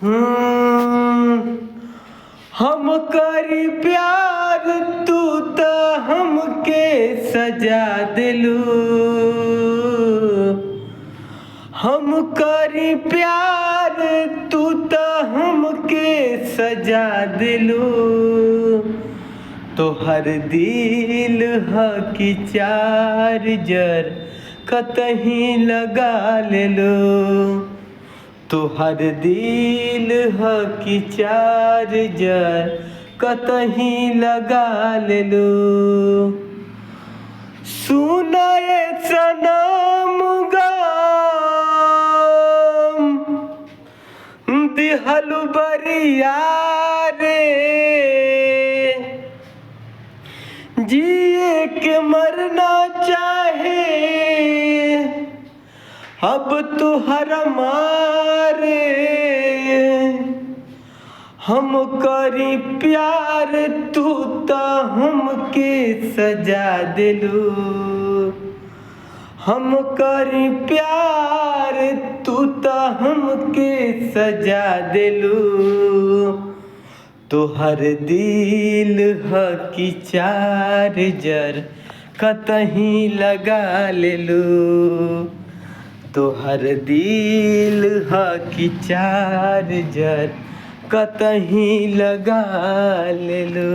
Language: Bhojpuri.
हम्म, हम करी प्यार तू त हमके सजा दिलू। हम करी प्यार तू त हमके सजा दिलू। तोहर दिल ह कि चार्जर कतहीं लगा लेलो। तोहर दिल ह कि चार्जर कतहीं लगा लेलो। सुना ये सनम गम दिहलु बरिया रे। जिए के मरना चाहे अब तुहर मारे। हम करी प्यार तू त हमके सजा दिलू। हम करी प्यार तू त हमके सजा दिलू। तोहर दिल ह कि चार्जर कतहीं लगा लेलू। तोहर दिल ह कि चार्जर कतहीं लगा लेलू।